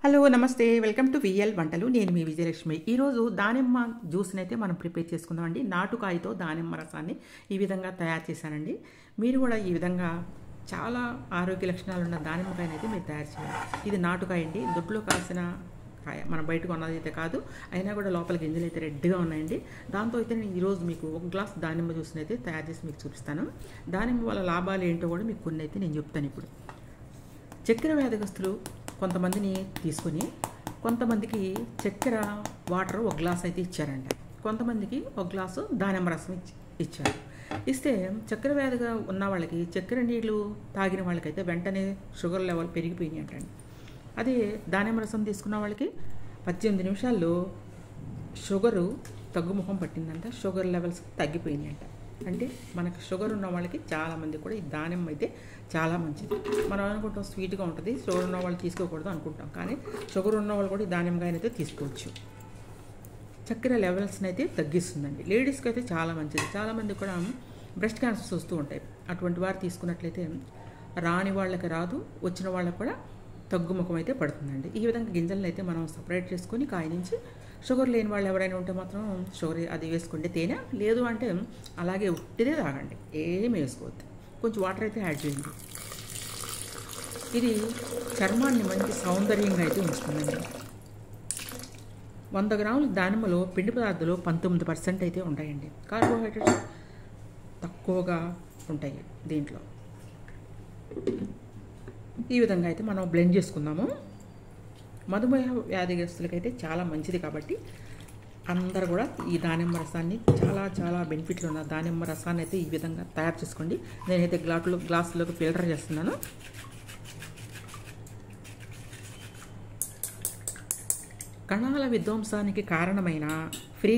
Hello నమస్తే welcome to VL వంటలు. నేను మీ విజయలక్ష్మి. ఈరోజు దానిమ్మ జ్యూస్ని అయితే మనం ప్రిపేర్ చేసుకుందామండి. నాటుకాయతో దానిమ్మ రసాన్ని ఈ విధంగా తయారు చేశానండి. మీరు కూడా ఈ విధంగా చాలా ఆరోగ్య లక్షణాలు ఉన్న దానిమ్మకాయని అయితే మీరు తయారు చేయాలి. ఇది నాటుకాయ అండి, దొడ్లో కాసిన కాయ, మనం బయట కొన్నది అయితే కాదు. అయినా కూడా లోపల గింజలు అయితే రెడ్గా ఉన్నాయండి. దాంతో అయితే నేను ఈరోజు మీకు ఒక గ్లాస్ దానిమ్మ జ్యూస్ని అయితే తయారు చేసి మీకు చూపిస్తాను. దానిమ్మ వల్ల లాభాలు ఏంటో కూడా మీకు కొన్ని అయితే నేను చెప్తాను. ఇప్పుడు చక్కెర వ్యాధిగ్రస్తులు కొంతమందిని తీసుకుని కొంతమందికి చక్కెర వాటర్ ఒక గ్లాస్ అయితే ఇచ్చారంట, కొంతమందికి ఒక గ్లాసు దానిమ్మ రసం ఇచ్చారు. ఇస్తే చక్కెర వ్యాధిగా ఉన్న వాళ్ళకి చక్కెర నీళ్ళు తాగిన వాళ్ళకైతే వెంటనే షుగర్ లెవెల్ పెరిగిపోయినాయి అంటండి. అదే దానిమ్మ రసం తీసుకున్న వాళ్ళకి 18 నిమిషాల్లో షుగరు తగ్గుముఖం పట్టిందంట, షుగర్ లెవెల్స్ తగ్గిపోయినాయి అంట. అంటే మనకు షుగర్ ఉన్న వాళ్ళకి చాలామంది కూడా ఈ దానిమ్మ అయితే చాలా మంచిది. మనం అనుకుంటాం స్వీట్గా ఉంటుంది, షుగర్ ఉన్న వాళ్ళు తీసుకోకూడదు అనుకుంటాం, కానీ షుగర్ ఉన్న వాళ్ళు కూడా ఈ దానిమ్మకాయని అయితే తీసుకోవచ్చు. చక్కెర లెవెల్స్ని అయితే తగ్గిస్తుందండి. లేడీస్కి అయితే చాలా మంచిది. చాలామంది కూడా బ్రెస్ట్ క్యాన్సర్స్ వస్తూ ఉంటాయి. అటువంటి వారు తీసుకున్నట్లయితే రాని వాళ్ళకి రాదు, వచ్చిన వాళ్ళకి కూడా తగ్గుముఖం అయితే పడుతుందండి. ఈ విధంగా గింజలను అయితే మనం సపరేట్ చేసుకొని కాయ నుంచి షుగర్ లేని వాళ్ళు ఎవరైనా ఉంటే మాత్రం షుగర్ అది వేసుకుంటే తేనె, లేదు అంటే అలాగే ఉట్టిదే తాగండి, ఏమి వేసుకోవద్దు. కొంచెం వాటర్ అయితే యాడ్ చేయండి. ఇది చర్మాన్ని మంచి సౌందర్యంగా అయితే ఉంచుతుందండి. 100 గ్రాముల దానిమ్మలో పిండి పదార్థాలు 19% అయితే ఉంటాయండి. కార్బోహైడ్రేట్స్ తక్కువగా ఉంటాయి దీంట్లో. ఈ విధంగా అయితే మనం బ్లెండ్ చేసుకుందాము. మధుమేహ వ్యాధిగ్రస్తులకైతే చాలా మంచిది కాబట్టి అందరూ కూడా ఈ దానిమ్మ రసాన్ని చాలా బెనిఫిట్లు ఉన్న దానిమ్మ రసాన్ని అయితే ఈ విధంగా తయారు చేసుకోండి. నేనైతే గ్లాసులోకి ఫిల్టర్ చేస్తున్నాను. కణాల విధ్వంసానికి కారణమైన ఫ్రీ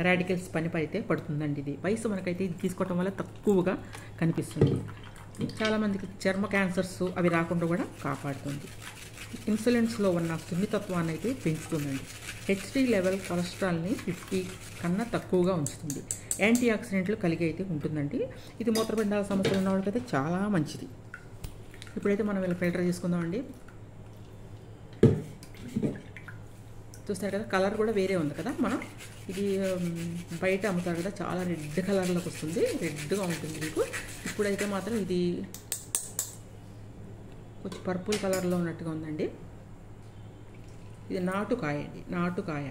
రాడికల్స్ పనిపై అయితే పడుతుందండి. ఇది వయసు మనకైతే ఇది తీసుకోవటం వల్ల తక్కువగా కనిపిస్తుంది. చాలామందికి చర్మ క్యాన్సర్స్ అవి రాకుండా కూడా కాపాడుతుంది. ఇన్సులిన్స్లో ఉన్న సున్నితత్వాన్ని అయితే పెంచుతుందండి. హెచ్డి లెవెల్ కొలెస్ట్రాల్ని 50 కన్నా తక్కువగా ఉంచుతుంది. యాంటీ ఆక్సిడెంట్లు కలిగి అయితే ఉంటుందండి. ఇది మూత్రపిండాల సమస్యలు ఉన్న వాళ్ళకైతే చాలా మంచిది. ఇప్పుడైతే మనం ఇలా ఫిల్టర్ చేసుకుందామండి. చూస్తారు కదా, కలర్ కూడా వేరే ఉంది కదా. మనం ఇది బయట అమ్ముతారు కదా, చాలా రెడ్ కలర్లోకి వస్తుంది, రెడ్గా ఉంటుంది మీకు. ఇప్పుడైతే మాత్రం ఇది కొంచెం పర్పుల్ కలర్లో ఉన్నట్టుగా ఉందండి. ఇది నాటుకాయ అండి, నాటుకాయ.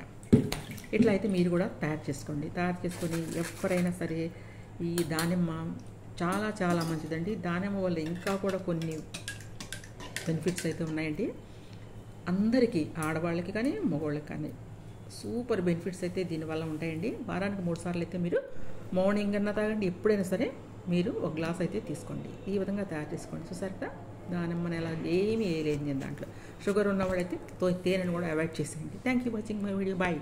ఇట్లా అయితే మీరు కూడా తయారు చేసుకోండి. తయారు చేసుకొని ఎవరైనా సరే ఈ దానిమ్మ చాలా మంచిదండి. దానిమ్మ వల్ల ఇంకా కూడా కొన్ని బెనిఫిట్స్ అయితే ఉన్నాయండి. అందరికీ, ఆడవాళ్ళకి కానీ మగవాళ్ళకి కానీ సూపర్ బెనిఫిట్స్ అయితే దీనివల్ల ఉంటాయండి. వారానికి 3 సార్లు అయితే మీరు మార్నింగ్ అన్నా తాగండి, ఎప్పుడైనా సరే మీరు ఒక గ్లాస్ అయితే తీసుకోండి. ఈ విధంగా తయారు చేసుకోండి. చూసారు కదా, దానిమ్మని ఎలా ఏమీ వేయలేదు నేను దాంట్లో. షుగర్ ఉన్నవాడైతే తేనెను కూడా అవాయిడ్ చేసేయండి. Thank you watching my video. Bye.